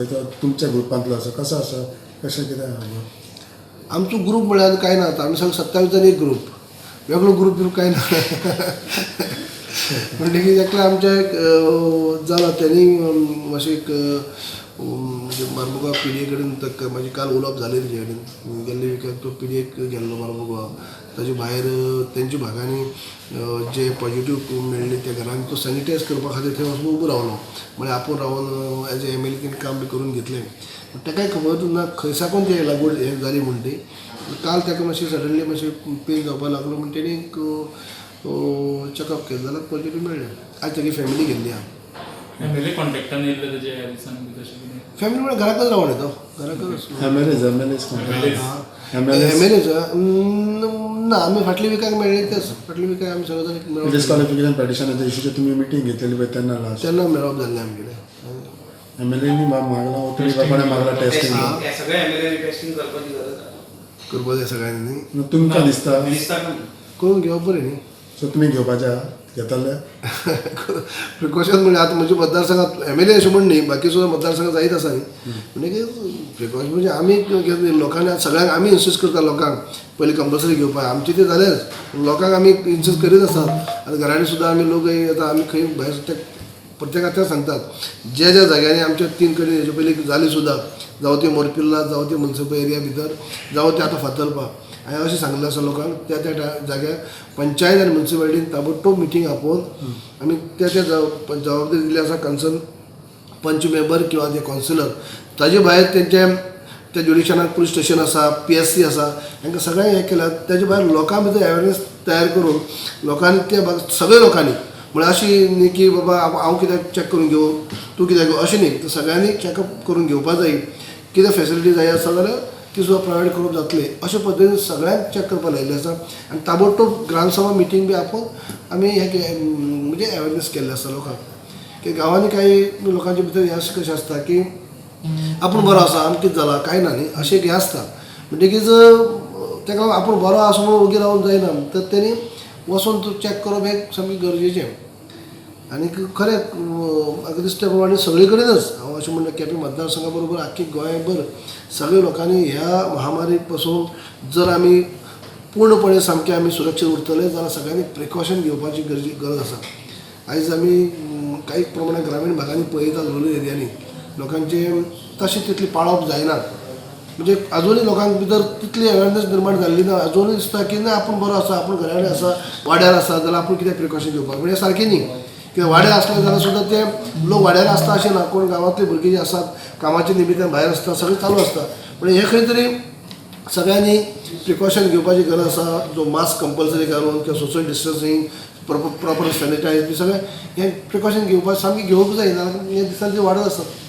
तो तुमच्या ग्रुपांतलो असो कसो असो कशें कितें आमचो ग्रुप म्हळ्यार कांय ना आमी सगळे 27 जण एक ग्रुप वेगळो ग्रुप कांय ना म्हणटकीर एकल्या आमच्या जाला त्यांनी मातशें एक म्हणजे मारमुगांव पिडये कडेन म्हाजी काल उलोवप जालें तेजे कडेन गेल्ले विकाक तो पिडयेक गेल्लो मारमुगांव ताजे भायर तेंच्या भागांनी जे पॉजिटीव मेळ्ळे त्या घरांनी तो सॅनिटायज करपा खातीर थंय वचून उबो रावलो म्हळ्यार आपूण रावन एज ए MLA काम बी करून घेतलें ताकाय खबर ना खंय साकून ती लागवड हें जाली म्हण ती काल ताका मातशें सडनली मातशें पेन जावपाक लागलो म्हण तेणी चॅकअप केलें जाल्यार पॉजिटीव मेळ्ळें आयज ताची फॅमिली गेल्ली आहा फॅमिली कॉन्टॅक्टान येयल्ले तेजे दिसान बी तशें कितें फॅमिली म्हळ्यार घराकच रावण येतो घराकच MLA ना आमी फाटल्या विकाक मेळ्ळे तेच फाटल्या विकाक आमी सगळे जाण मेळोन डिस्क्वॉलिफिकेशन पेटिशन दिशीचे तुमी मिटींग घेतलेली पळय तेन्ना लास्ट तेन्ना मेळप जाल्लें आमगेलें MLAनी मागला ओपीडी कोणें मागला टेस्टिंग सगळे MLA टेस्टिंग करपाची गरज आहा करपा जाय सगळ्यांनी न्ही तुमकां दिसता करून घेवप बरें न्ही सो तुमी घेवपाचे आहा घेतले प्रिकॉशन म्हणजे आतां म्हज्या मतदारसंघात MLA अशें म्हण न्ही बाकी सुद्दां मतदारसंघात जायत आसा न्ही म्हणजे प्रिकॉशन म्हणजे आमी लोकांनी सगळ्यांक आमी इन्सिस्ट करता लोकांक पयलीं कंपल्सरी घेवपाक आमचे ते जालेच लोकांक आमी इन्सिस्ट करीत आसात आतां घरांनी सुद्दां आमी लोक आतां आमी खंय भायर प्रत्येकाक ते सांगतात ज्या ज्या जाग्यांनी आमच्या 3 कडेन हेजे पयलीं जाली सुद्दां जावं ती मोरपिल्ला जावं ती मुन्सिपल एरिया भितर जावं ते आतां फातर्पा हांवें अशें सांगलें आसा लोकांक त्या त्या जाग्यार पंचायत आनी मुन्सिपालिटीन ताबडतोब मिटींग आपोवन आमी त्या त्या जबाबदारी दिली आसा कन्सर्न पंच मेंबर किंवा ते कावन्सिलर ताजे भायर तेंचे त्या ज्युडिशनाक पुलीस स्टेशन आसा PSC आसा हांकां सगळ्यांक हें केल्यार तेजे भायर लोकां भितर अवेरनेस तयार करून लोकांनी ते सगळे लोकांनी म्हळ्यार अशी न्ही की बाबा हांव कित्याक चॅक करून घेवं तूं कित्याक घेवं अशें न्ही सगळ्यांनी चॅकअप करून घेवपा जाय कितें फेसिलिटी जाय आसा जाल्यार ती सुद्दां प्रोवायड करप जातली अशे पद्दतीन सगळ्यांक चॅक करपाक लायिल्लें आसा आनी ताबडतोब ग्रामसभा मिटींग बी आपोवन आमी हें म्हणजे अवेरनेस केल्लें आसा लोकांक की गांवांनी काही लोकांचे भितर हें अशें कशें आसता की आपूण बरो आसा आमी कितें जाला कांय ना न्ही अशें हें आसता म्हणटकीच ताका लागून आपूण बरो आसा म्हणून ओगी रावून जायना तर तेणी वचून चॅक करप हें सामकें गरजेचें आनी खरें म्हाका दिसता प्रमाणे सगळे कडेनच हांव अशें म्हणटा केपें मतदारसंघा बरोबर आख्खी गोंयभर सगळे लोकांनी ह्या महामारी पासून जर आमी पूर्णपणे सामकें आमी सुरक्षीत उरतले जाल्यार सगळ्यांनी प्रिकॉशन घेवपाची गरज आसा आयज आमी काही प्रमाणात ग्रामीण भागांनी पळयता रुरल एरियांनी लोकांचे तशें तितली पाळप जायना म्हणजे आजुनूय लोकांक भितर तितली अवेरनेस निर्माण जाल्ली ना आजुनूय दिसता की ना आपूण बरो आसा आपूण घरा कडेन आसा वाड्यार आसा जाल्यार आपूण कितें प्रिकॉशन घेवपाक म्हणजे सारकें न्ही कित्याक वाड्यार आसलें जाल्यार सुद्दां ते लोक वाड्यार आसता अशें ना कोण गांवांतली भुरगीं जी आसात कामाच्या निमित्यान भायर आसता सगळें चालू आसता म्हणजे हे खंय तरी सगळ्यांनी प्रिकॉशन घेवपाची गरज आसा जो मास्क कंपल्सरी घालून किंवा सोशल डिस्टन्सींग प्रॉपर सॅनिटायज बी सगळें हें प्रिकॉशन घेवपाक सामकें घेवप जाय नाजाल्यार हे दिसांनी वाडत आसात